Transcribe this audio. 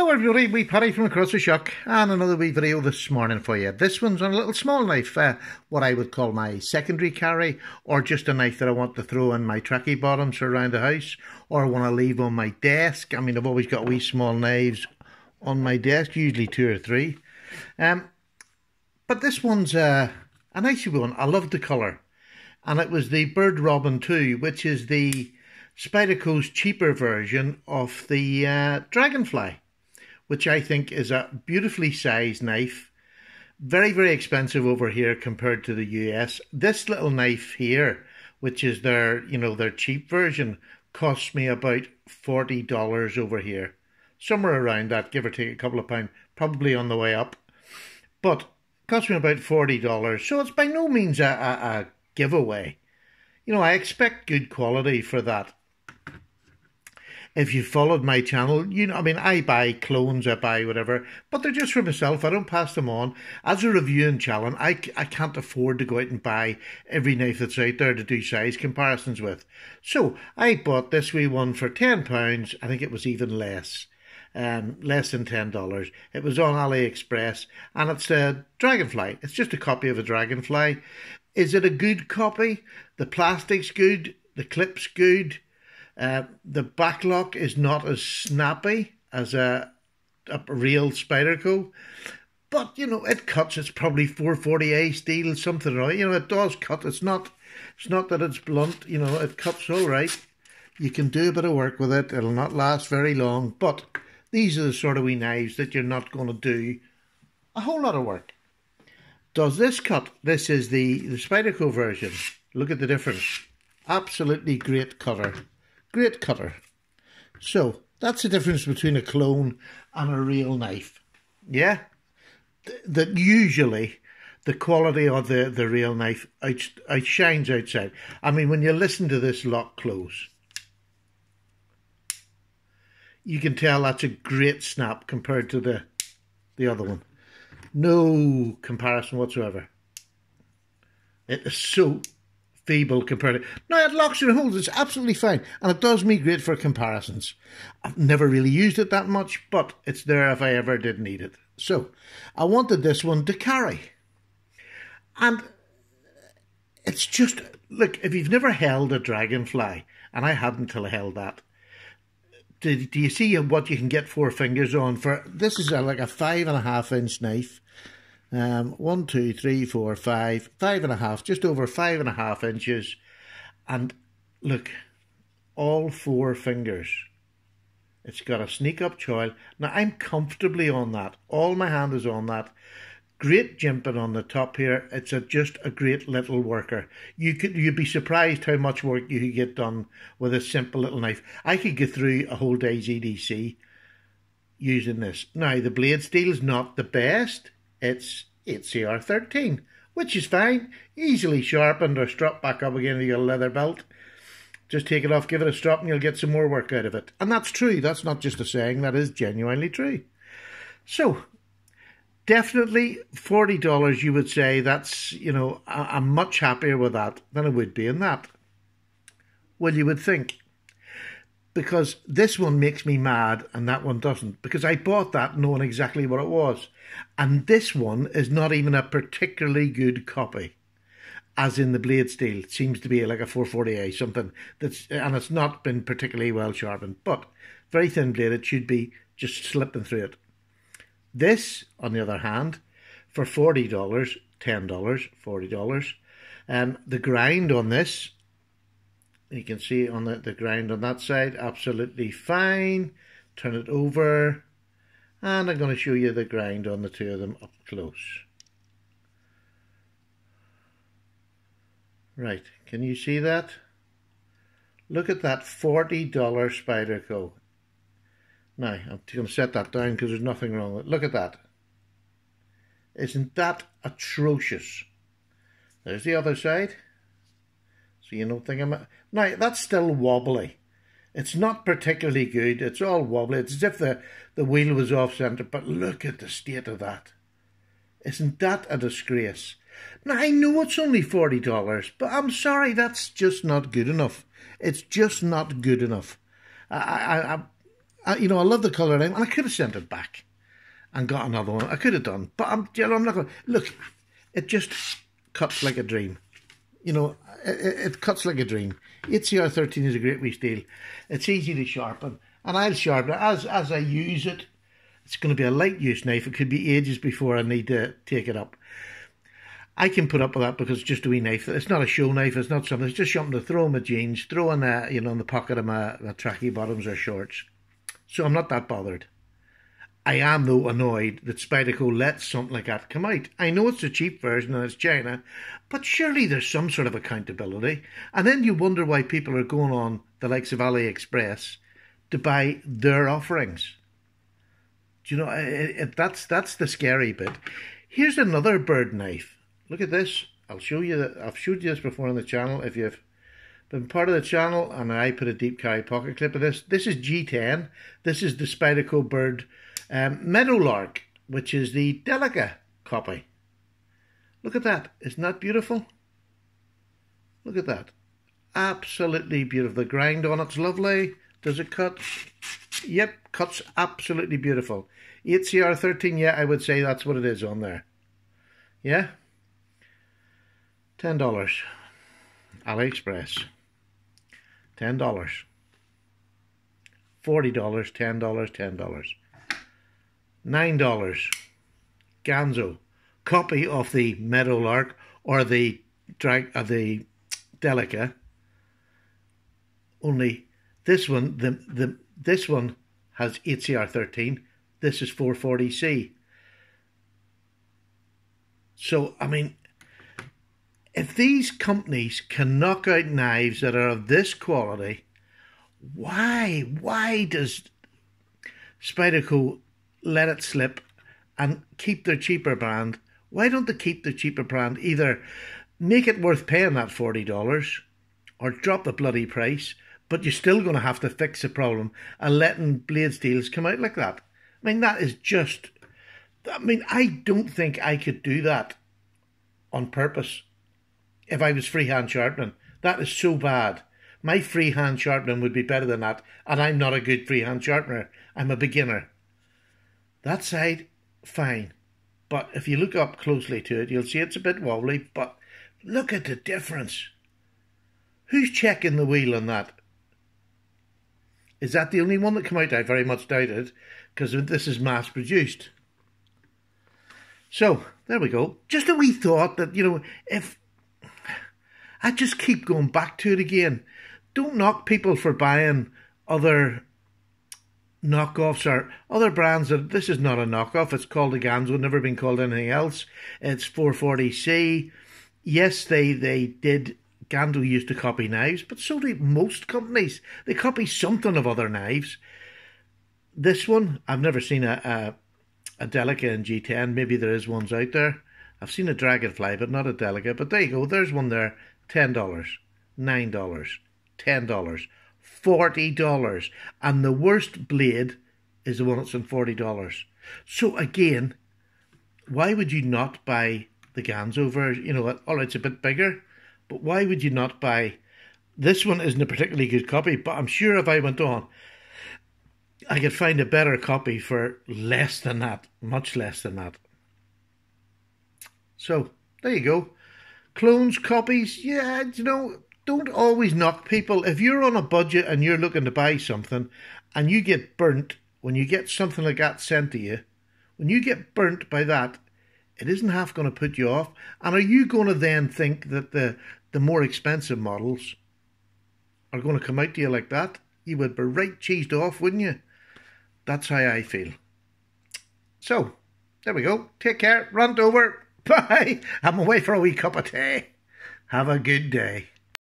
Hello everybody, wee Paddy from across the Shuck, and another wee video this morning for you. This one's on a little small knife, what I would call my secondary carry, or just a knife that I want to throw in my tracky bottoms around the house, or want to leave on my desk. I mean, I've always got wee small knives on my desk, usually 2 or 3. But this one's a nice one. I love the colour. And it was the Bird Robin 2, which is the Spyderco's cheaper version of the Dragonfly, which I think is a beautifully sized knife. Very, very expensive over here compared to the US. This little knife here, which is their, their cheap version, costs me about $40 over here. Somewhere around that, give or take a couple of pounds, probably on the way up. But it cost me about $40. So it's by no means a giveaway. I expect good quality for that. If you followed my channel, I buy clones, I buy whatever, but they're just for myself. I don't pass them on. As a reviewing channel, I can't afford to go out and buy every knife that's out there to do size comparisons with. So I bought this wee one for £10. I think it was even less. Less than $10. It was on AliExpress, and it's a Dragonfly. It's just a copy of a Dragonfly. Is it a good copy? The plastic's good. The clip's good. The backlock is not as snappy as a real Spyderco, but it cuts. It's probably 440A steel, something, right? It does cut. It's not that it's blunt. It cuts all right. You can do a bit of work with it. It'll not last very long, but these are the sort of wee knives that you're not going to do a whole lot of work. Does this cut? This is the Spyderco version. Look at the difference. Absolutely great cutter. Great cutter. So that's the difference between a clone and a real knife. Yeah? That usually the quality of the real knife outshines outside. I mean, when you listen to this lock close, you can tell that's a great snap compared to the other one. No comparison whatsoever. It is so feeble compared to... Now, it locks and holds. It's absolutely fine. And it does me great for comparisons. I've never really used it that much, but it's there if I ever did need it. So, I wanted this one to carry. And it's just... Look, if you've never held a Dragonfly, and I hadn't until I held that, do you see what you can get 4 fingers on for? This is like a 5.5-inch knife. 1, 2, 3, 4, 5, 5.5, just over 5.5 inches. And look, all 4 fingers. It's got a sneak up choil. Now I'm comfortably on that. All my hand is on that. Great jimping on the top here. It's just a great little worker. You'd be surprised how much work you could get done with a simple little knife. I could get through a whole day's EDC using this. Now the blade steel is not the best. It's 8CR13, which is fine. Easily sharpened or stropped back up again with your leather belt. Just take it off, give it a strop, and you'll get some more work out of it. And that's true. That's not just a saying. That is genuinely true. So, definitely $40, you would say. That's, I'm much happier with that than I would be in that. Well, you would think. Because this one makes me mad and that one doesn't. Because I bought that knowing exactly what it was. And this one is not even a particularly good copy. As in the blade steel. It seems to be like a 440A, something. And it's not been particularly well sharpened. But very thin blade, it should be just slipping through it. This, on the other hand, for $40, $10, $40. The grind on this, you can see on the grind on that side, absolutely fine. Turn it over, and I'm going to show you the grind on the 2 of them up close. Right, can you see that? Look at that $40 Spyderco. Now, I'm going to set that down because there's nothing wrong with it. Look at that. Isn't that atrocious? There's the other side. So you don't think I'm... Now, that's still wobbly. It's not particularly good. It's all wobbly. It's as if the wheel was off-centre. But look at the state of that. Isn't that a disgrace? Now, I know it's only $40, but I'm sorry, that's just not good enough. It's just not good enough. You know, I love the colouring, and I could have sent it back and got another one. I could have done, but I'm not going to. Look, it just cuts like a dream. You know, it cuts like a dream. 8CR13 is a great wee steel. It's easy to sharpen, and I'll sharpen it as I use it. It's going to be a light use knife. It could be ages before I need to take it up. I can put up with that because it's just a wee knife. It's not a show knife. It's not something. It's just something to throw in my jeans, throw in you know, in the pocket of my tracky bottoms or shorts. So I'm not that bothered. I am, though, annoyed that Spyderco lets something like that come out. I know it's a cheap version and it's China, but surely there's some sort of accountability. And then you wonder why people are going on the likes of AliExpress to buy their offerings. Do you know, that's the scary bit. Here's another bird knife. Look at this. I'll show you that. I've showed you this before on the channel. If you've been part of the channel, and I put a deep carry pocket clip of this. This is G10. This is the Spyderco bird Meadowlark, which is the Delica copy. Look at that. Isn't that beautiful? Look at that. Absolutely beautiful. The grind on it's lovely. Does it cut? Yep, cuts absolutely beautiful. 8CR13, yeah, I would say that's what it is on there. Yeah? $10. AliExpress. $10. $40, $10, $10. $9. Ganzo. Copy of the Meadowlark or the Delica. Only this one, this one has 8CR13. This is 440C. So, I mean, if these companies can knock out knives that are of this quality, why does Spyderco let it slip and keep their cheaper brand? Why don't they keep the cheaper brand? Either make it worth paying that $40 or drop the bloody price, but you're still going to have to fix the problem and letting blade steels come out like that. I mean, that is just... I mean, I don't think I could do that on purpose if I was freehand sharpening. That is so bad. My freehand sharpening would be better than that, and I'm not a good freehand sharpener. I'm a beginner. That side, fine. But if you look up closely to it, you'll see it's a bit wobbly, but look at the difference. Who's checking the wheel on that? Is that the only one that came out? I very much doubt it, because this is mass produced. So, there we go. Just a wee thought that, you know, if... I just keep going back to it again. Don't knock people for buying other knockoffs or other brands. This is not a knockoff. It's called a Ganzo, never been called anything else. It's 440C. Yes, they did... Ganzo used to copy knives, but so do most companies. They copy something of other knives. This one, I've never seen a Delica in G10. Maybe there is ones out there. I've seen a Dragonfly, but not a Delica. But there you go. There's one there. $10, $9, $10, $40. And the worst blade is the one that's on $40. So again, why would you not buy the Ganzo version? You know, all right, it's a bit bigger. But why would you not buy... This one isn't a particularly good copy, but I'm sure if I went on, I could find a better copy for less than that. Much less than that. So, there you go. Clones, copies, yeah, you know, don't always knock people. If you're on a budget and you're looking to buy something and you get burnt when you get something like that sent to you, when you get burnt by that, it isn't half going to put you off. And are you going to then think that the more expensive models are going to come out to you like that? You would be right cheesed off, wouldn't you? That's how I feel. So, there we go. Take care. Rant over. Bye. I'm away for a wee cup of tea. Have a good day.